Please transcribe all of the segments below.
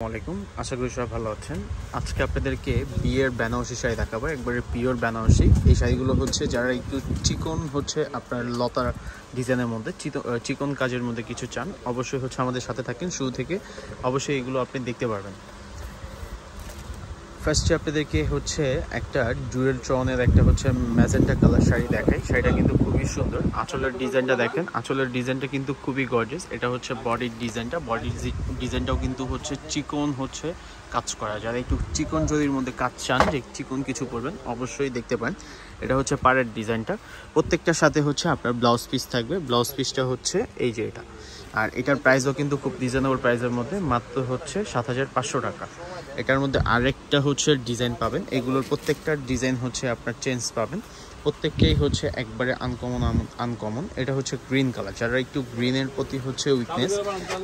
আসসালামাইকুম, আশা করি সবাই ভালো আছেন। আজকে আপনাদেরকে বিয়ের বেনারসি শাড়ি দেখাবো, একবারে পিওর বেনারসি। এই শাড়িগুলো হচ্ছে যারা একটু চিকন হচ্ছে আপনার লতার ডিজাইনের মধ্যে চিকন কাজের মধ্যে কিছু চান, অবশ্যই হচ্ছে আমাদের সাথে থাকেন শুরু থেকে, অবশ্যই এগুলো আপনি দেখতে পারবেন। ফার্স্টে আপনাদেরকে হচ্ছে একটা জুয়েল টনের একটা হচ্ছে ম্যাজেন্টা কালার শাড়ি দেখাই। শাড়িটা কিন্তু খুবই সুন্দর। আঁচলের ডিজাইনটা দেখেন, আঁচলের ডিজাইনটা কিন্তু খুবই গর্জিয়াস। এটা হচ্ছে বডির ডিজাইনটা, বডির ডিজাইনটাও কিন্তু হচ্ছে চিকন হচ্ছে কাজ করা। যারা একটু চিকন জরির মধ্যে কাজ চান, যে চিকন কিছু করবেন, অবশ্যই দেখতে পারেন। এটা হচ্ছে পাড়ের ডিজাইনটা। প্রত্যেকটার সাথে হচ্ছে আপনার ব্লাউজ পিস থাকবে। ব্লাউজ পিসটা হচ্ছে এই যে এটা, আর এটার প্রাইসও কিন্তু খুব রিজনেবল প্রাইসের মধ্যে, মাত্র হচ্ছে ৭৫০০ টাকা। এটার মধ্যে আরেকটা হচ্ছে ডিজাইন পাবেন। এগুলোর প্রত্যেকটার ডিজাইন হচ্ছে আপনার চেঞ্জ পাবেন, প্রত্যেকটাই হচ্ছে একবারে আনকমন। এটা হচ্ছে গ্রিন কালার। যারা একটু গ্রিনের প্রতি হচ্ছে উইকনেস,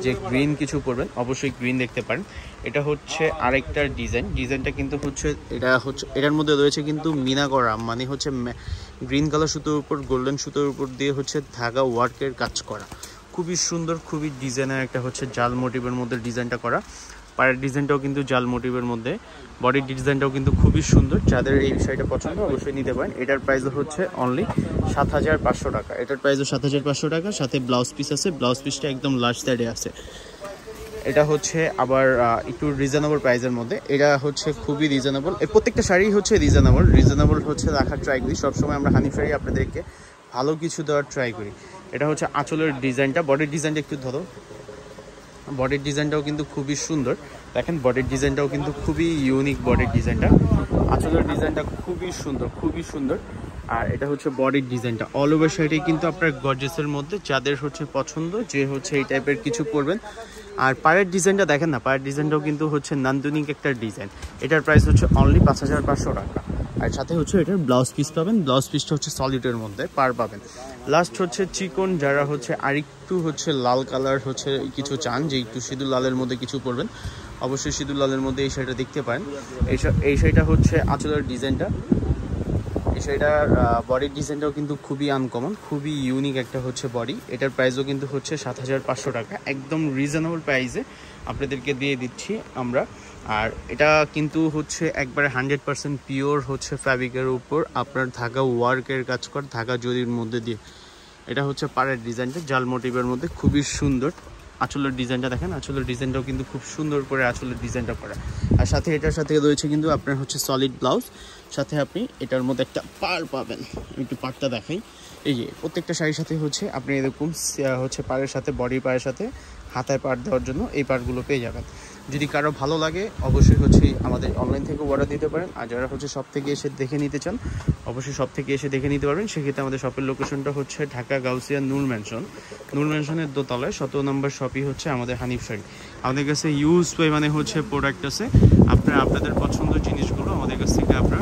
যে গ্রিন কিছু করবেন, অবশ্যই গ্রিন দেখতে পারেন। এটা হচ্ছে আরেকটা ডিজাইনটা কিন্তু হচ্ছে এটার মধ্যে রয়েছে কিন্তু মিনা করা, মানে হচ্ছে গ্রিন কালার সুতোর উপর গোল্ডেন সুতোর উপর দিয়ে হচ্ছে ধাগা ওয়ার্কের কাজ করা। খুবই সুন্দর, খুবই ডিজাইনের একটা হচ্ছে জাল মোটিভের মধ্যে ডিজাইনটা করা। পায়ের ডিজাইনটাও কিন্তু জাল মোটিভের মধ্যে, বডির ডিজাইনটাও কিন্তু খুবই সুন্দর। যাদের এই শাড়িটা পছন্দ অবশ্যই নিতে পারেন। এটার প্রাইস হচ্ছে অনলি ৭৫০০ টাকা। এটার প্রাইসও ৭৫০০ টাকা, সাথে ব্লাউজ পিস আছে। ব্লাউজ পিসটা একদম লাস্ট সাইডে আছে। এটা হচ্ছে আবার একটু রিজনেবল প্রাইসের মধ্যে। এটা হচ্ছে খুবই রিজনেবল। এই প্রত্যেকটা শাড়ি হচ্ছে রিজনেবল হচ্ছে রাখার ট্রাই করি সবসময়। আমরা হানিফ শাড়ি আপনাদেরকে ভালো কিছু দেওয়ার ট্রাই করি। এটা হচ্ছে আঁচলের ডিজাইনটা, বডির ডিজাইনটা একটু ধরো। বডির ডিজাইনটাও কিন্তু খুবই সুন্দর। দেখেন বডির ডিজাইনটাও কিন্তু খুবই ইউনিক। বডির ডিজাইনটা, আঁচলের ডিজাইনটা খুবই সুন্দর। আর এটা হচ্ছে বডির ডিজাইনটা। অল ওভার শাড়ি কিন্তু আপনার গর্জিয়াসের মধ্যে, যাদের হচ্ছে পছন্দ যে হচ্ছে এই টাইপের কিছু করবেন। আর পায়ের ডিজাইনটা দেখেন না, পায়ের ডিজাইনটাও কিন্তু হচ্ছে নান্দনিক একটা ডিজাইন। এটার প্রাইস হচ্ছে অনলি ৫৫০০ টাকা। আর সাথে হচ্ছে এটার ব্লাউজ পিস পাবেন। ব্লাউজ পিসটা হচ্ছে সলিডের মধ্যে পার পাবেন। লাস্ট হচ্ছে চিকন, যারা হচ্ছে আরেকটু হচ্ছে লাল কালার হচ্ছে কিছু চান, যে একটু সিঁদুর লালের মধ্যে কিছু করবেন, অবশ্যই সিঁদুর লালের মধ্যে এই শাড়িটা দেখতে পারেন। এই শাড়িটা হচ্ছে আঁচলের ডিজাইনটা। এই শাড়িটার বডির ডিজাইনটাও কিন্তু খুবই আনকমন, খুবই ইউনিক একটা হচ্ছে বডি। এটার প্রাইসও কিন্তু হচ্ছে ৭৫০০ টাকা। একদম রিজনেবল প্রাইসে আপনাদেরকে দিয়ে দিচ্ছি আমরা। আর এটা কিন্তু হচ্ছে একবারে 100% পিওর হচ্ছে ফ্যাব্রিকের উপর আপনার ধাগা ওয়ার্কের কাজ করা, ধাগা জরির মধ্যে দিয়ে। এটা হচ্ছে পাড়ের ডিজাইনটা জাল মোটিভের মধ্যে, খুবই সুন্দর। আঁচলের ডিজাইনটা দেখেন, আঁচলের ডিজাইনটাও কিন্তু খুব সুন্দর করে আঁচলের ডিজাইনটা করা। আর সাথে এটার সাথে রয়েছে কিন্তু আপনার হচ্ছে সলিড ব্লাউজ, সাথে আপনি এটার মধ্যে একটা পাড় পাবেন। আমি একটু পাড়টা দেখাই। এই যে প্রত্যেকটা শাড়ির সাথে হচ্ছে আপনি এরকম হচ্ছে পাড়ের সাথে, বডির পাড়ের সাথে হাতায় পাড় দেওয়ার জন্য এই পাড়গুলো পেয়ে যাবেন। যদি কারো ভালো লাগে অবশ্যই হচ্ছে আমাদের অনলাইন থেকে অর্ডার দিতে পারেন। আর যারা হচ্ছে শপ থেকে এসে দেখে নিতে চান, অবশ্যই শপ থেকে এসে দেখে নিতে পারবেন। সেক্ষেত্রে আমাদের শপের লোকেশনটা হচ্ছে ঢাকা গাউসিয়া নূর ম্যানশনের দোতলায় ১৭ নম্বর শপই হচ্ছে আমাদের হানিফ শাড়ি। আমাদের কাছে ইউজ মানে হচ্ছে প্রোডাক্ট আছে। আপনাদের পছন্দের জিনিসগুলো আমাদের কাছ থেকে আপনারা